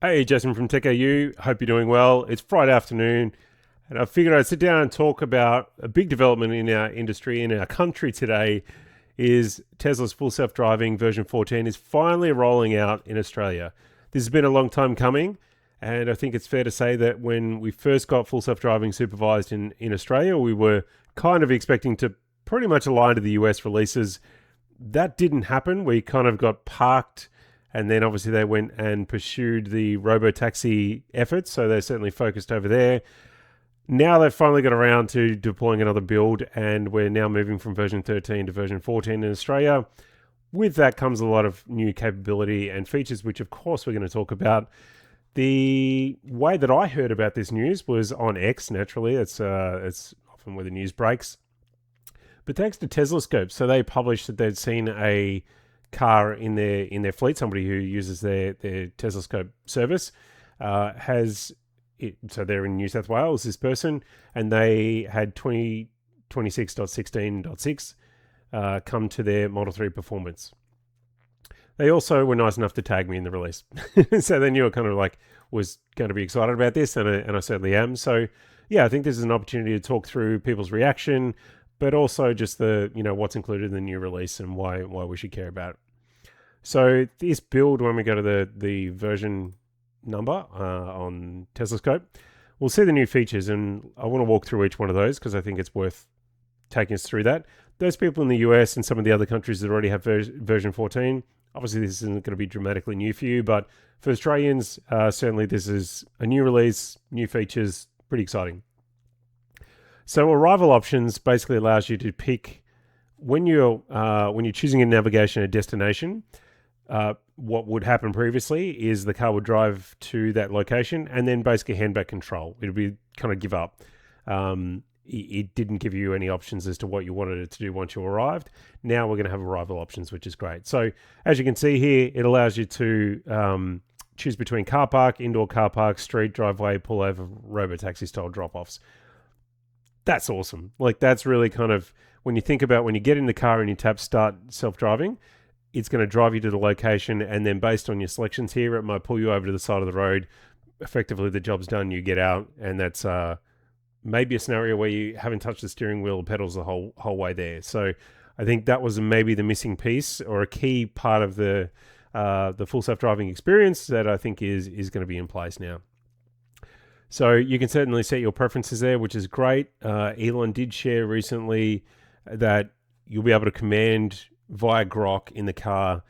Hey, Jason from Tech AU. Hope you're doing well. It's Friday afternoon, and I figured I'd sit down and talk about a big development in our industry, in our country today, is Tesla's full self-driving version 14 is finally rolling out in Australia. This has been a long time coming, and I think it's fair to say that when we first got full self-driving supervised in Australia, we were kind of expecting to pretty much align to the US releases. That didn't happen. We kind of got parked, and then obviously they went and pursued the robo-taxi efforts, so they're certainly focused over there. Now they've finally got around to deploying another build, and we're now moving from version 13 to version 14 in Australia. With that comes a lot of new capability and features, which of course we're going to talk about. The way that I heard about this news was on X, naturally. It's often where the news breaks. But thanks to Tesla Scope, so they published that they'd seen a car in their fleet, somebody who uses their Tesla Scope service, has it, so they're in New South Wales, this person, and they had 2026.16.6 come to their Model 3 performance. They also were nice enough to tag me in the release. So they knew I kind of like was going to be excited about this, and I certainly am. So yeah, I think this is an opportunity to talk through people's reaction, but also just the, what's included in the new release and why we should care about it. So this build, when we go to the version number on Tesla Scope, we'll see the new features, and I want to walk through each one of those because I think it's worth taking us through that. Those people in the US and some of the other countries that already have version 14, obviously this isn't going to be dramatically new for you, but for Australians, certainly this is a new release, new features, pretty exciting. So arrival options basically allows you to pick when you're choosing a navigation, a destination. What would happen previously is the car would drive to that location and then basically hand back control. It would be kind of give up. It didn't give you any options as to what you wanted it to do once you arrived. Now we're going to have arrival options, which is great. So as you can see here, it allows you to choose between car park, indoor car park, street, driveway, pullover, robo-taxi style drop-offs. That's awesome. Like that's really kind of, when you think about when you get in the car and you tap start self-driving, it's going to drive you to the location, and then based on your selections here, it might pull you over to the side of the road. Effectively, the job's done, you get out, and that's maybe a scenario where you haven't touched the steering wheel or pedals the whole way there. So I think that was maybe the missing piece or a key part of the full self-driving experience that I think is going to be in place now. So you can certainly set your preferences there, which is great. Elon did share recently that you'll be able to command via Grok in the car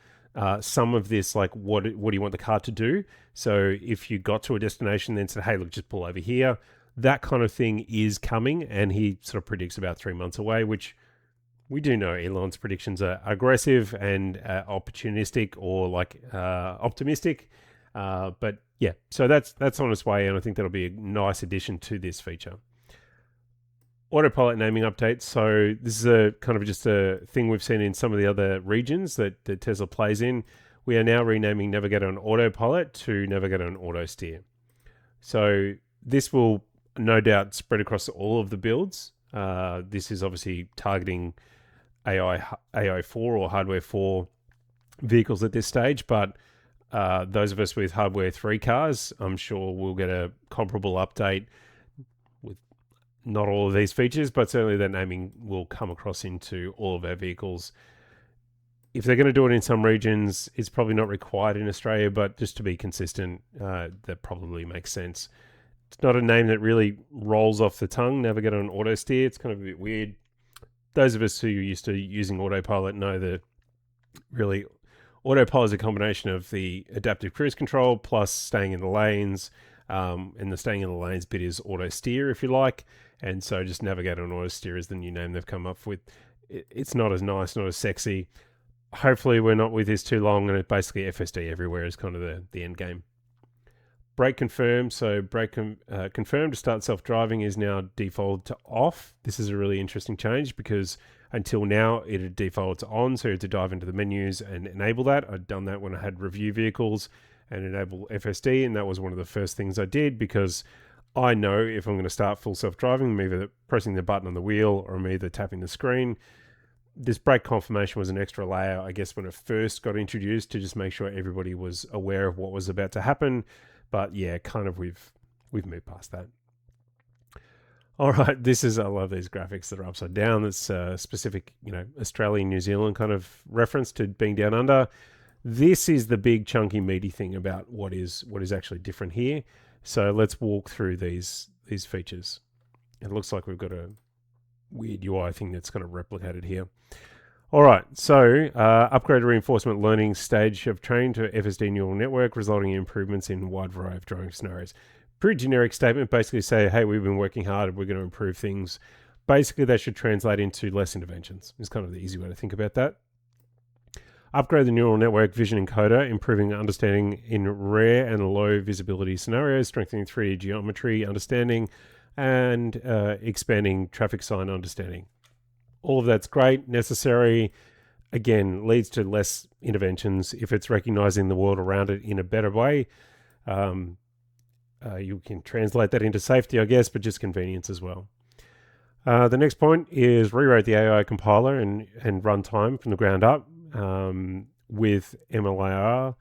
some of this, like what do you want the car to do? So if you got to a destination, then said, hey, look, just pull over here. That kind of thing is coming, and he sort of predicts about 3 months away, which we do know Elon's predictions are aggressive and opportunistic or like optimistic. But yeah, so that's on its way, and I think that'll be a nice addition to this feature. Autopilot naming updates. So this is a kind of just a thing we've seen in some of the other regions that Tesla plays in. We are now renaming Navigator on Autopilot to Navigator on Auto Steer. So this will no doubt spread across all of the builds. This is obviously targeting AI 4 or Hardware 4 vehicles at this stage, but those of us with Hardware 3 cars, I'm sure we'll get a comparable update with not all of these features, but certainly that naming will come across into all of our vehicles. If they're going to do it in some regions, it's probably not required in Australia, but just to be consistent, that probably makes sense. It's not a name that really rolls off the tongue, Navigator on Auto Steer. It's kind of a bit weird. Those of us who are used to using Autopilot know that really Autopilot is a combination of the adaptive cruise control plus staying in the lanes, and the staying in the lanes bit is Auto Steer, if you like. And so just Navigator on Auto Steer is the new name they've come up with. It's not as nice, not as sexy. Hopefully we're not with this too long, and it's basically FSD everywhere is kind of the end game. Brake confirm. So brake confirm to start self-driving is now defaulted to off. This is a really interesting change because until now it had defaulted to on, so you had to dive into the menus and enable that. I'd done that when I had review vehicles and enable FSD, and that was one of the first things I did because I know if I'm going to start full self-driving, I'm either pressing the button on the wheel or I'm either tapping the screen. This brake confirmation was an extra layer, I guess, when it first got introduced to just make sure everybody was aware of what was about to happen. But yeah, kind of we've moved past that. All right, I love these graphics that are upside down. That's specific, Australian, New Zealand kind of reference to being down under. This is the big chunky meaty thing about what is actually different here. So let's walk through these features. It looks like we've got a weird UI thing that's kind of replicated here. All right, so upgrade reinforcement learning stage of training to FSD neural network, resulting in improvements in a wide variety of driving scenarios. Pretty generic statement, basically say, hey, we've been working hard, we're going to improve things. Basically, that should translate into less interventions. Is kind of the easy way to think about that. Upgrade the neural network vision encoder, improving understanding in rare and low visibility scenarios, strengthening 3D geometry understanding, and expanding traffic sign understanding. All of that's great, necessary. Again, leads to less interventions if it's recognizing the world around it in a better way. You can translate that into safety, I guess, but just convenience as well. The next point is rewrite the AI compiler and runtime from the ground up with MLIR.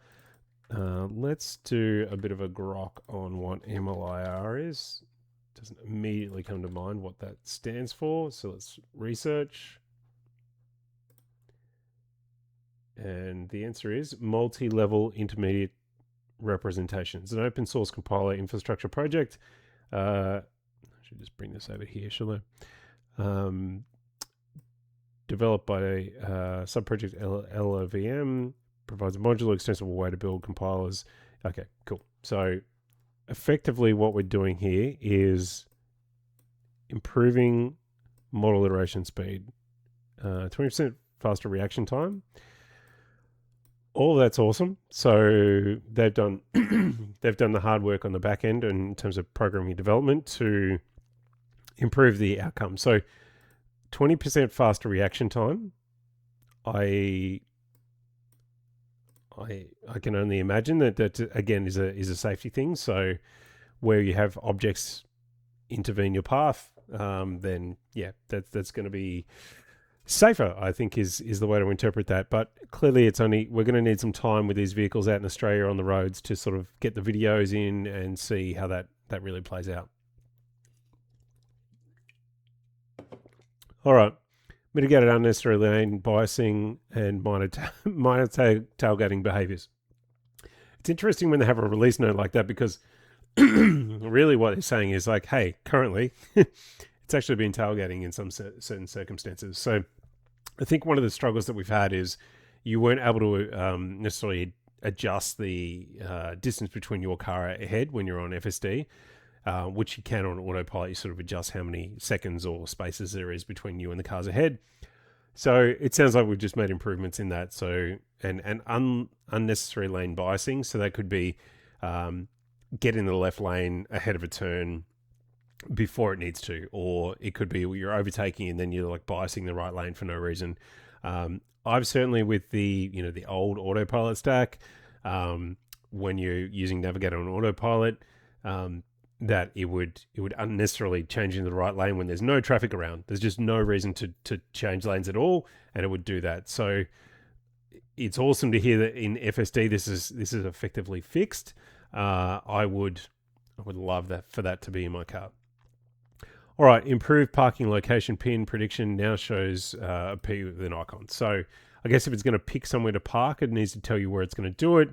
Let's do a bit of a grok on what MLIR is. Doesn't immediately come to mind what that stands for, so let's research. And the answer is multi-level intermediate representation. It's an open source compiler infrastructure project. I should just bring this over here, shall I? Developed by a subproject LOVM, provides a modular, extensible way to build compilers. Okay, cool. So effectively what we're doing here is improving model iteration speed, 20% faster reaction time. All of that's awesome. So they've done the hard work on the back end in terms of programming development to improve the outcome. So 20% faster reaction time. I can only imagine that again is a safety thing. So where you have objects intervene your path, then yeah, that's going to be safer, I think is the way to interpret that. But clearly we're going to need some time with these vehicles out in Australia on the roads to sort of get the videos in and see how that really plays out. All right. Mitigated unnecessary lane biasing and minor tailgating behaviors. It's interesting when they have a release note like that, because really what they're saying is like, hey, currently it's actually been tailgating in some certain circumstances. So I think one of the struggles that we've had is you weren't able to necessarily adjust the distance between your car ahead when you're on FSD. Which you can on autopilot. You sort of adjust how many seconds or spaces there is between you and the cars ahead. So it sounds like we've just made improvements in that. So and unnecessary lane biasing. So that could be get in the left lane ahead of a turn before it needs to, or it could be you're overtaking and then you're like biasing the right lane for no reason. I've certainly with the old autopilot stack, when you're using Navigator on autopilot, that it would unnecessarily change into the right lane when there's no traffic around. There's just no reason to change lanes at all, and it would do that. So it's awesome to hear that in FSD this is effectively fixed. I would love that for that to be in my car. All right, improved parking location pin prediction now shows a P with an icon. So I guess if it's going to pick somewhere to park, it needs to tell you where it's going to do it.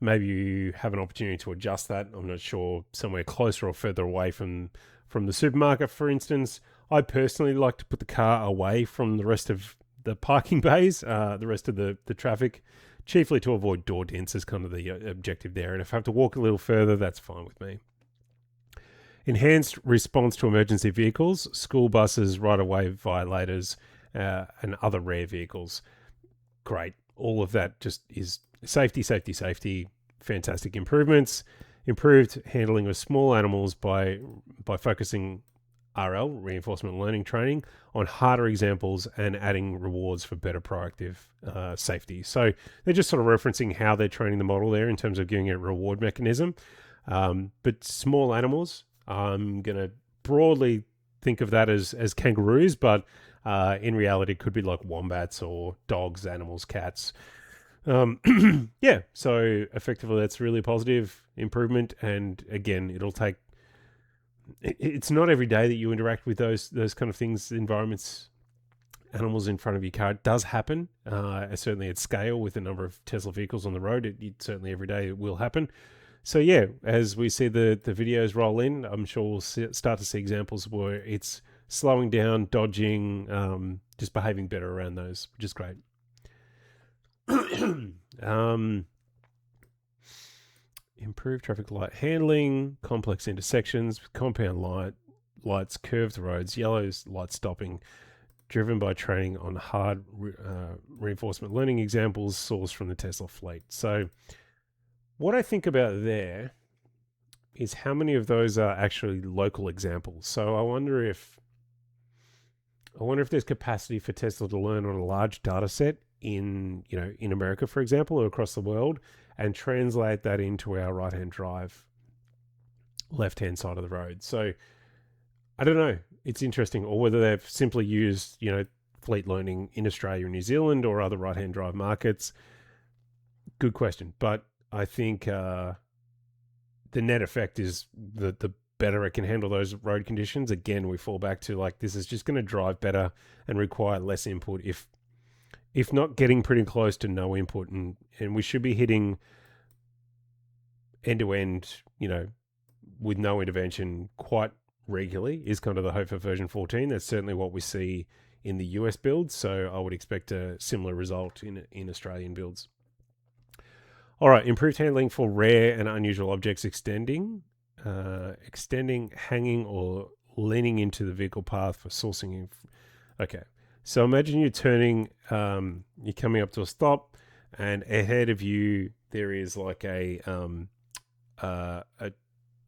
Maybe you have an opportunity to adjust that. I'm not sure, somewhere closer or further away from the supermarket, for instance. I personally like to put the car away from the rest of the parking bays, the rest of the traffic, chiefly to avoid door dents is kind of the objective there. And if I have to walk a little further, that's fine with me. Enhanced response to emergency vehicles, school buses, right-of-way violators, and other rare vehicles. Great. All of that just is safety, fantastic improvements. Improved handling of small animals by focusing RL, reinforcement learning training, on harder examples and adding rewards for better proactive safety. So they're just sort of referencing how they're training the model there in terms of giving it a reward mechanism. But small animals, I'm going to broadly think of that as kangaroos, but in reality it could be like wombats or dogs, animals, cats, Yeah, so effectively that's really positive improvement. And again, it'll take, it's not every day that you interact with those kind of things, environments, animals in front of your car. It does happen, certainly at scale with the number of Tesla vehicles on the road. It certainly every day it will happen. So yeah, as we see the videos roll in, I'm sure we'll start to see examples where it's slowing down, dodging, just behaving better around those, which is great. Improved traffic light handling, complex intersections, compound lights, curved roads, yellows, light stopping, driven by training on hard reinforcement learning examples sourced from the Tesla fleet. So what I think about there is how many of those are actually local examples. So I wonder if there's capacity for Tesla to learn on a large data set in America, for example, or across the world, and translate that into our right-hand drive, left-hand side of the road. So I don't know. It's interesting, or whether they've simply used, fleet learning in Australia and New Zealand or other right-hand drive markets. Good question. But I think the net effect is the better it can handle those road conditions. Again, we fall back to like, this is just going to drive better and require less input, if not getting pretty close to no input. And we should be hitting end-to-end, with no intervention quite regularly, is kind of the hope for version 14. That's certainly what we see in the US builds. So I would expect a similar result in Australian builds. All right, improved handling for rare and unusual objects, extending, hanging, or leaning into the vehicle path for sourcing. Okay, so imagine you're turning, you're coming up to a stop, and ahead of you there is like a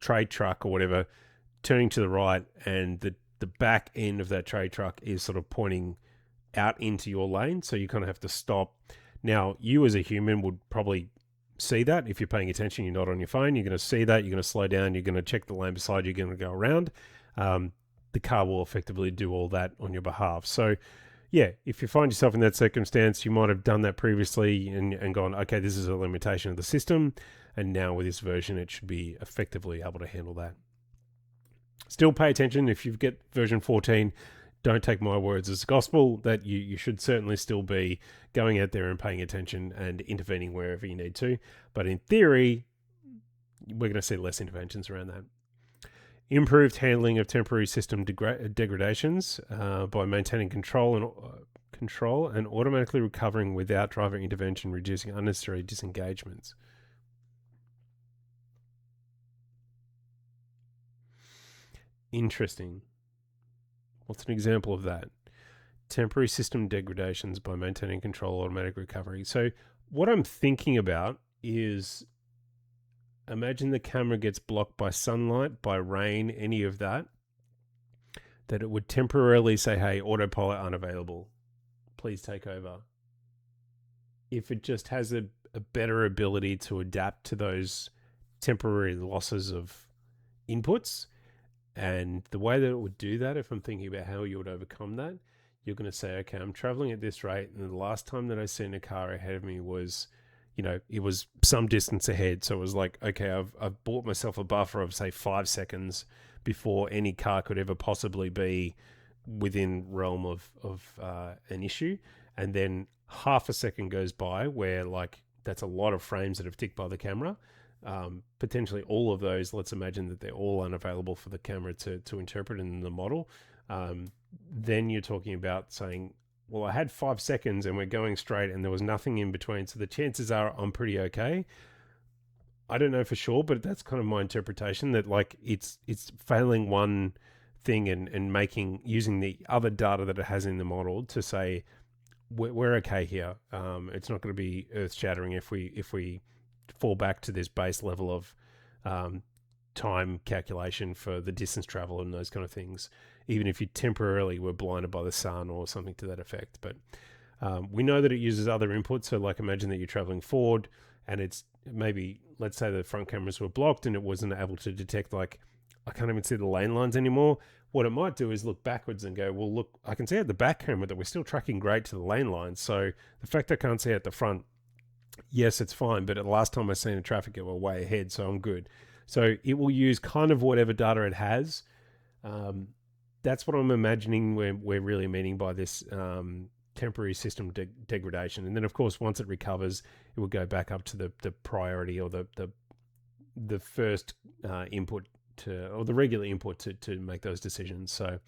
trade truck or whatever turning to the right, and the back end of that trade truck is sort of pointing out into your lane, so you kind of have to stop. Now, you as a human would probably see that. If you're paying attention, you're not on your phone, you're going to see that, you're going to slow down, you're going to check the lane beside you, you're going to go around. The car will effectively do all that on your behalf. So yeah, if you find yourself in that circumstance, you might have done that previously and gone, okay, this is a limitation of the system, and now with this version it should be effectively able to handle that. Still pay attention. If you get version 14, don't take my words as gospel. That you should certainly still be going out there and paying attention and intervening wherever you need to. But in theory, we're going to see less interventions around that. Improved handling of temporary system degradations by maintaining control and automatically recovering without driver intervention, reducing unnecessary disengagements. Interesting. What's an example of that? Temporary system degradations by maintaining control, automatic recovery. So what I'm thinking about is, imagine the camera gets blocked by sunlight, by rain, any of that it would temporarily say, hey, autopilot unavailable. Please take over. If it just has a better ability to adapt to those temporary losses of inputs, and the way that it would do that, if I'm thinking about how you would overcome that, you're going to say, okay, I'm traveling at this rate, and the last time that I seen a car ahead of me was, it was some distance ahead. So it was like, okay, I've bought myself a buffer of, say, 5 seconds before any car could ever possibly be within realm of an issue. And then half a second goes by where, like, that's a lot of frames that have ticked by the camera. Potentially all of those, let's imagine that they're all unavailable for the camera to interpret in the model. Then you're talking about saying, well, I had 5 seconds and we're going straight and there was nothing in between. So the chances are I'm pretty okay. I don't know for sure, but that's kind of my interpretation, that like it's failing one thing and using the other data that it has in the model to say, we're okay here. It's not going to be earth shattering if we fall back to this base level of time calculation for the distance travel and those kind of things, even if you temporarily were blinded by the sun or something to that effect. But we know that it uses other inputs. So like, imagine that you're traveling forward and it's maybe, let's say the front cameras were blocked and it wasn't able to detect, like, I can't even see the lane lines anymore. What it might do is look backwards and go, well, look, I can see at the back camera that we're still tracking great to the lane lines. So the fact I can't see at the front yes, it's fine, but at the last time I seen the traffic, it were way ahead, so I'm good. So it will use kind of whatever data it has. Um, that's what I'm imagining we're really meaning by this temporary system degradation. And then, of course, once it recovers, it will go back up to the priority or the first input to, or the regular input to make those decisions. So,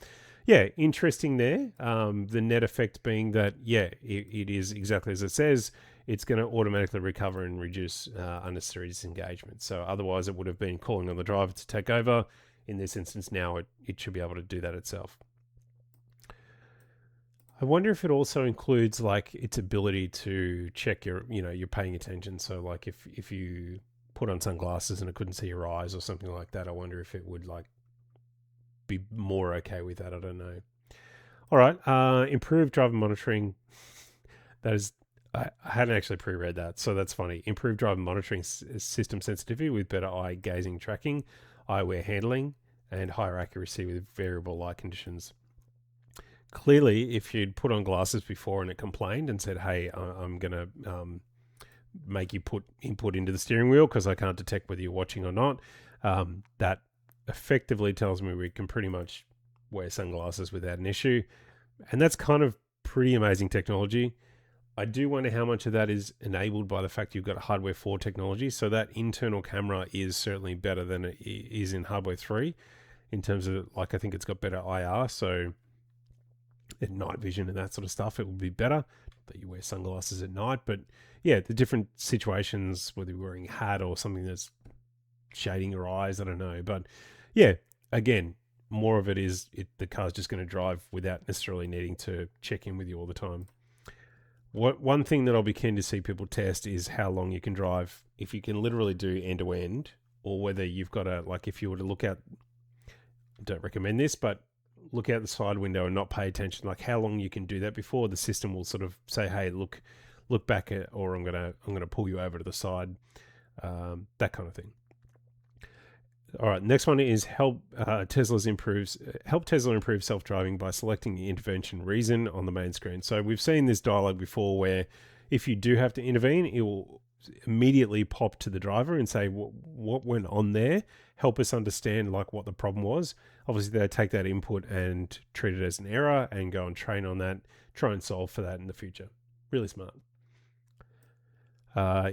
yeah, interesting there. The net effect being that, yeah, it is exactly as it says. It's going to automatically recover and reduce unnecessary disengagement. So otherwise, it would have been calling on the driver to take over. In this instance, now it should be able to do that itself. I wonder if it also includes like its ability to check you're paying attention. So like if you put on sunglasses and it couldn't see your eyes or something like that, I wonder if it would like be more okay with that. I don't know. All right, improved driver monitoring. That is, I hadn't actually pre-read that, so that's funny. Improved driver monitoring system sensitivity with better eye gazing tracking, eyewear handling, and higher accuracy with variable light conditions. Clearly, if you'd put on glasses before and it complained and said, "Hey, I'm gonna make you put input into the steering wheel because I can't detect whether you're watching or not," that effectively tells me we can pretty much wear sunglasses without an issue, and that's kind of pretty amazing technology. I do wonder how much of that is enabled by the fact you've got hardware 4 technology. So that internal camera is certainly better than it is in hardware 3 in terms of, like, I think it's got better IR. So at night vision and that sort of stuff, it will be better that you wear sunglasses at night. But yeah, the different situations, whether you're wearing a hat or something that's shading your eyes, I don't know. But yeah, again, more of it is the car's just going to drive without necessarily needing to check in with you all the time. One thing that I'll be keen to see people test is how long you can drive, if you can literally do end to end, or whether you've got to, like, if you were to look out, don't recommend this, but look out the side window and not pay attention, like how long you can do that before the system will sort of say, "Hey, look back at," or I'm gonna pull you over to the side, that kind of thing. All right, next one is help Tesla improve self-driving by selecting the intervention reason on the main screen. So we've seen this dialogue before where if you do have to intervene, it will immediately pop to the driver and say what went on there, help us understand like what the problem was. Obviously, they take that input and treat it as an error and go and train on that, try and solve for that in the future. Really smart.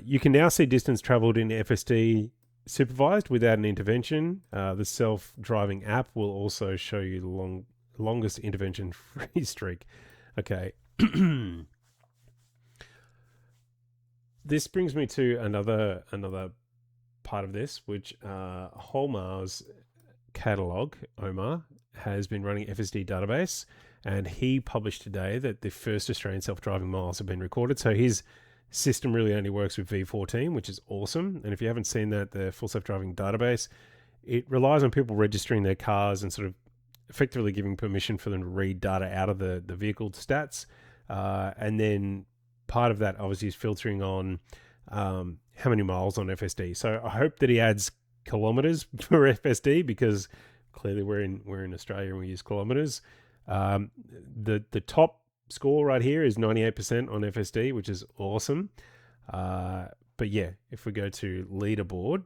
You can now see distance traveled in FSD Supervised without an intervention. The self-driving app will also show you the longest intervention free streak. Okay. This brings me to another part of this, which Holmar's catalog, Omar, has been running FSD database, and he published today that the first Australian self-driving miles have been recorded. So his system really only works with V14, which is awesome. And if you haven't seen that, the full self-driving database, it relies on people registering their cars and sort of effectively giving permission for them to read data out of the vehicle stats. And then part of that obviously is filtering on how many miles on FSD. So I hope that he adds kilometers for FSD, because clearly we're in Australia and we use kilometers. The top score right here is 98% on FSD, which is awesome. But yeah, if we go to leaderboard,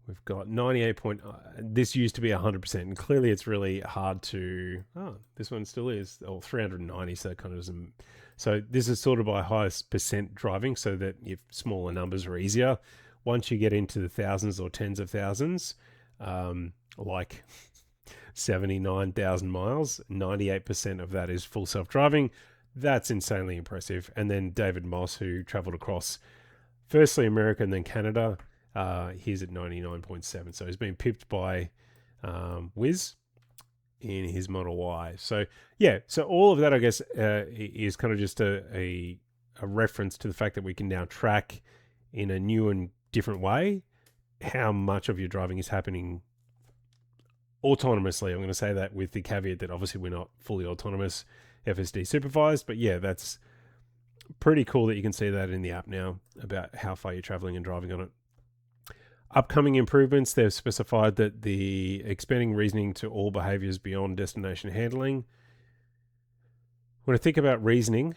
we've got 98 point. This used to be 100%, and clearly it's really hard to. Oh, this one still is. 390. So that kind of doesn't. So this is sorted by highest percent driving, so that if smaller numbers are easier. Once you get into the thousands or tens of thousands, like 79,000 miles, 98% of that is full self-driving. That's insanely impressive. And then David Moss, who traveled across firstly America and then Canada, he's at 99.7. So he's been pipped by Wiz in his Model Y. So yeah, so all of that, I guess, is kind of just a reference to the fact that we can now track in a new and different way how much of your driving is happening autonomously. I'm going to say that with the caveat that obviously we're not fully autonomous FSD supervised, but yeah, that's pretty cool that you can see that in the app now about how far you're traveling and driving on it. Upcoming improvements, they've specified that the expanding reasoning to all behaviors beyond destination handling. When I think about reasoning,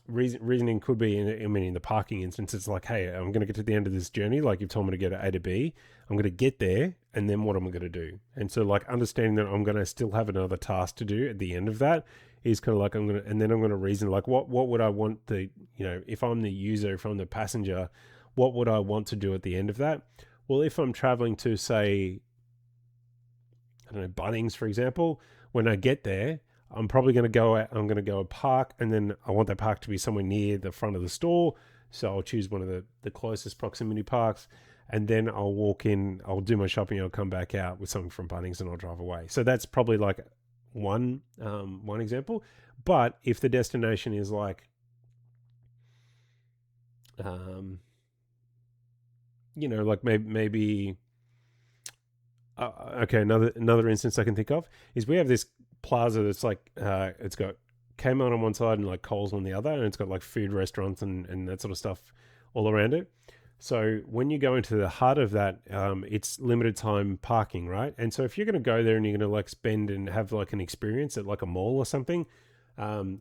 reasoning could be, in the parking instance, it's like, hey, I'm going to get to the end of this journey. Like you've told me to get to A to B. I'm going to get there, and then what am I going to do? And so like understanding that I'm going to still have another task to do at the end of that is kind of like I'm going to reason like what would I want if I'm the user, if I'm the passenger, what would I want to do at the end of that? Well, if I'm traveling to, say, I don't know, Bunnings, for example, when I get there, I'm probably going to go out, I'm going to go park, and then I want that park to be somewhere near the front of the store. So I'll choose one of the closest proximity parks, and then I'll walk in, I'll do my shopping, I'll come back out with something from Bunnings, and I'll drive away. So that's probably like one example. But if the destination is like, like maybe okay, another instance I can think of is we have this plaza that's like it's got Kmart on one side and like Coles on the other, and it's got like food restaurants and that sort of stuff all around it. So when you go into the heart of that, it's limited time parking, right? And so if you're going to go there and you're going to like spend and have like an experience at like a mall or something,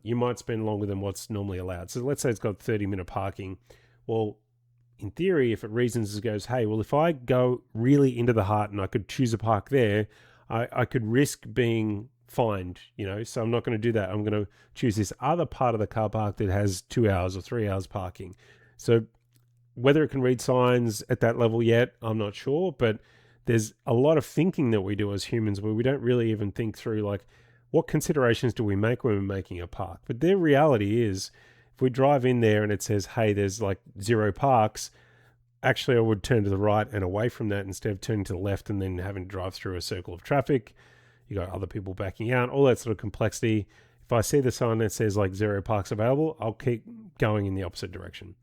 you might spend longer than what's normally allowed. So let's say it's got 30-minute parking. Well, in theory, if it reasons and goes, hey, well, if I go really into the heart and I could choose a park there, I could risk being fined, so I'm not going to do that. I'm going to choose this other part of the car park that has 2 hours or 3 hours parking. So whether it can read signs at that level yet, I'm not sure, but there's a lot of thinking that we do as humans where we don't really even think through like what considerations do we make when we're making a park. But their reality is, if we drive in there and it says, hey, there's like 0 parks, actually I would turn to the right and away from that instead of turning to the left and then having to drive through a circle of traffic. You got other people backing out, all that sort of complexity. If I see the sign that says like 0 parks available, I'll keep going in the opposite direction.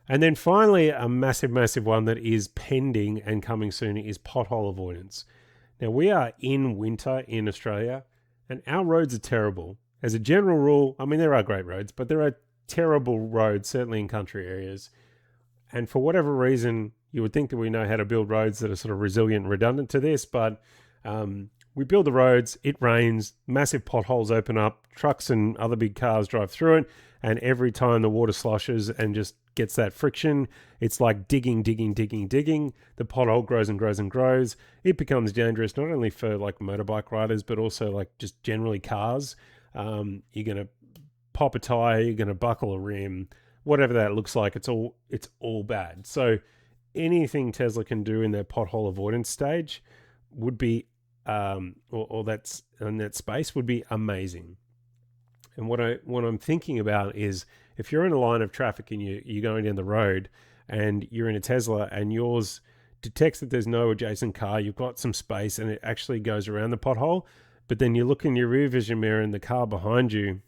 And then finally, a massive, massive one that is pending and coming soon is pothole avoidance. Now, we are in winter in Australia and our roads are terrible. As a general rule, I mean, there are great roads, but there are terrible roads, certainly in country areas. And for whatever reason, you would think that we know how to build roads that are sort of resilient and redundant to this, but we build the roads, it rains, massive potholes open up, trucks and other big cars drive through it, and every time the water sloshes and just gets that friction, it's like digging. The pothole grows and grows and grows. It becomes dangerous not only for like motorbike riders, but also like just generally cars. You're going to pop a tire, you're going to buckle a rim, whatever that looks like, it's all bad. So anything Tesla can do in their pothole avoidance stage would be, or that's in that space would be amazing. And what I'm thinking about is if you're in a line of traffic and you're going down the road and you're in a Tesla and yours detects that there's no adjacent car, you've got some space and it actually goes around the pothole, but then you look in your rear vision mirror and the car behind you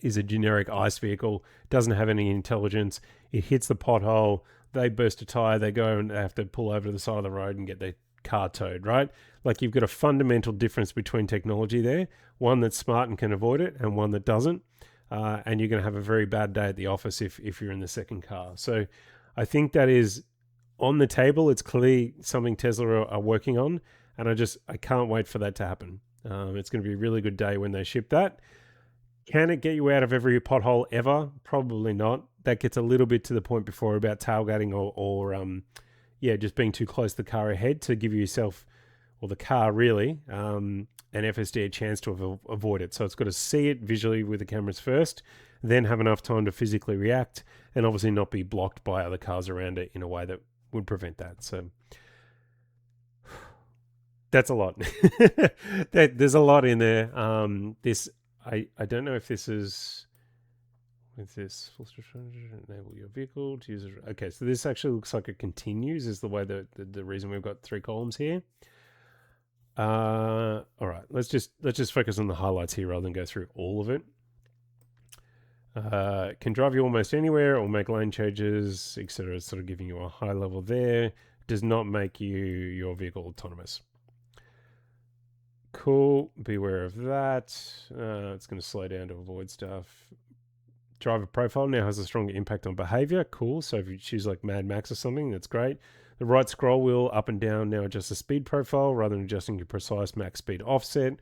is a generic ICE vehicle, doesn't have any intelligence, it hits the pothole, they burst a tire, they go and they have to pull over to the side of the road and get their car towed, right? Like you've got a fundamental difference between technology there, one that's smart and can avoid it and one that doesn't. And you're going to have a very bad day at the office if you're in the second car. So I think that is on the table. It's clearly something Tesla are working on. And I can't wait for that to happen. It's going to be a really good day when they ship that. Can it get you out of every pothole ever? Probably not. That gets a little bit to the point before about tailgating or just being too close to the car ahead to give yourself, or the car really, and FSD a chance to avoid it. So it's got to see it visually with the cameras first, then have enough time to physically react, and obviously not be blocked by other cars around it in a way that would prevent that. So that's a lot. There's a lot in there. I don't know if this is with this full enable your vehicle to use it. Okay, so this actually looks like it continues is the way that the reason we've got 3 columns here. All right, let's just focus on the highlights here rather than go through all of it. Can drive you almost anywhere or make lane changes, etc. Sort of giving you a high level there. Does not make your vehicle autonomous. Cool. Beware of that. It's going to slow down to avoid stuff. Driver profile now has a stronger impact on behavior. Cool. So if you choose like Mad Max or something, that's great. The right scroll wheel up and down now adjusts the speed profile rather than adjusting your precise max speed offset.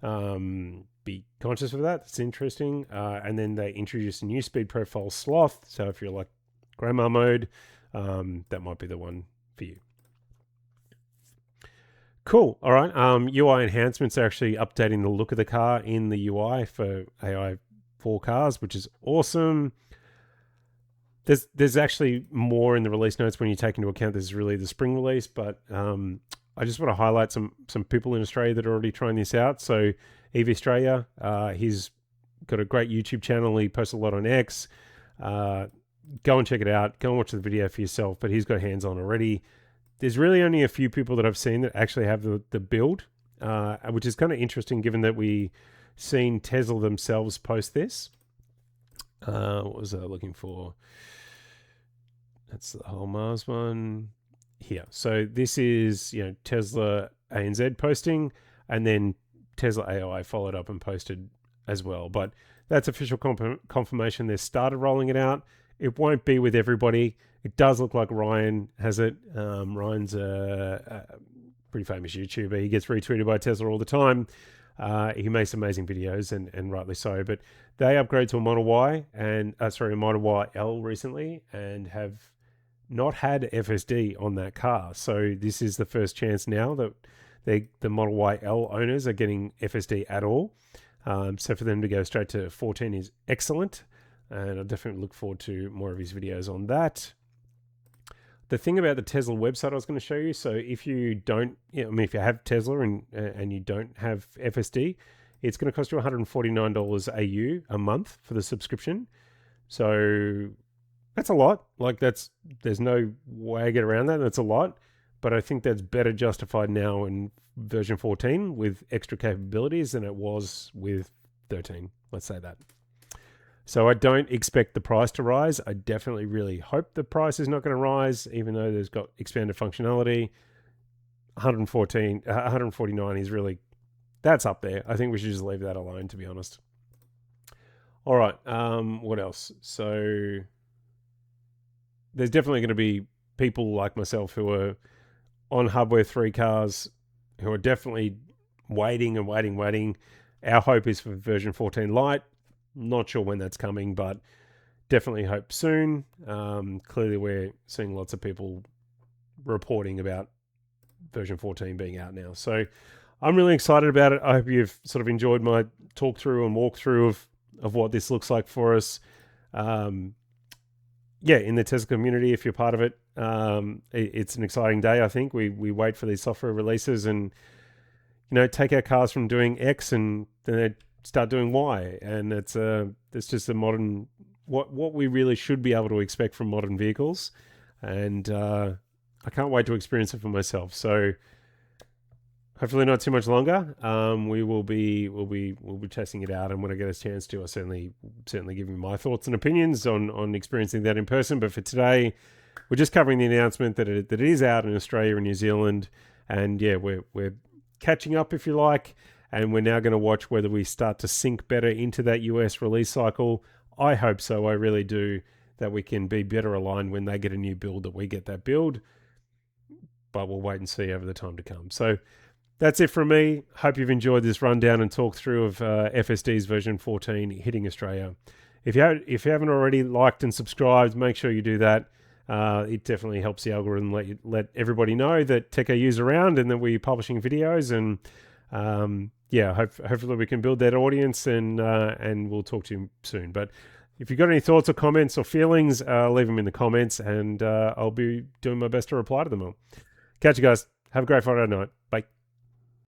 be conscious of that. It's interesting. And then they introduced a new speed profile sloth. So if you're like grandma mode, that might be the one for you. Cool. All right. UI enhancements are actually updating the look of the car in the UI for AI 4 cars, which is awesome. There's actually more in the release notes when you take into account this is really the spring release, but I just want to highlight some people in Australia that are already trying this out. So EV Australia, he's got a great YouTube channel. He posts a lot on X. Go and check it out. Go and watch the video for yourself, but he's got hands on already. There's really only a few people that I've seen that actually have the build, which is kind of interesting given that we seen Tesla themselves post this. What was I looking for? That's the whole Mars one here. So this is, Tesla ANZ posting, and then Tesla AI followed up and posted as well. But that's official confirmation. They started rolling it out. It won't be with everybody. It does look like Ryan has it. Ryan's a pretty famous YouTuber. He gets retweeted by Tesla all the time. He makes amazing videos, and rightly so. But they upgraded to a Model Y and a Model Y L recently, and have not had FSD on that car. So this is the first chance now that the Model Y L owners are getting FSD at all. So for them to go straight to 14 is excellent, and I definitely look forward to more of his videos on that. The thing about the Tesla website I was going to show you, so if you don't, if you have Tesla and you don't have FSD, it's going to cost you $149 AU a month for the subscription. So that's a lot. There's no way to get around that. That's a lot. But I think that's better justified now in version 14 with extra capabilities than it was with 13. Let's say that. So I don't expect the price to rise. I definitely really hope the price is not going to rise, even though there's got expanded functionality. 149 is really, that's up there. I think we should just leave that alone, to be honest. All right. What else? So there's definitely going to be people like myself who are on Hardware 3 cars who are definitely waiting. Our hope is for version 14 Lite. Not sure when that's coming, but definitely hope soon. Clearly, we're seeing lots of people reporting about version 14 being out now. So I'm really excited about it. I hope you've sort of enjoyed my talk through and walkthrough of what this looks like for us. In the Tesla community, if you're part of it, it's an exciting day. I think we wait for these software releases and take our cars from doing X and then they start doing Y, and it's just a modern what we really should be able to expect from modern vehicles, and I can't wait to experience it for myself. So hopefully not too much longer. We'll be testing it out, and when I get a chance to, I'll certainly give you my thoughts and opinions on experiencing that in person. But for today, we're just covering the announcement that it is out in Australia and New Zealand, and we're catching up, if you like, and we're now going to watch whether we start to sync better into that US release cycle. I hope so. I really do, that we can be better aligned when they get a new build, that we get that build. But we'll wait and see over the time to come. So that's it from me. Hope you've enjoyed this rundown and talk through of FSD's version 14 hitting Australia. If you haven't already liked and subscribed, make sure you do that. It definitely helps the algorithm let everybody know that TechAU's around and that we're publishing videos. And hopefully we can build that audience, and we'll talk to you soon. But if you've got any thoughts or comments or feelings, leave them in the comments, and I'll be doing my best to reply to them all. Catch you guys. Have a great Friday night. Bye.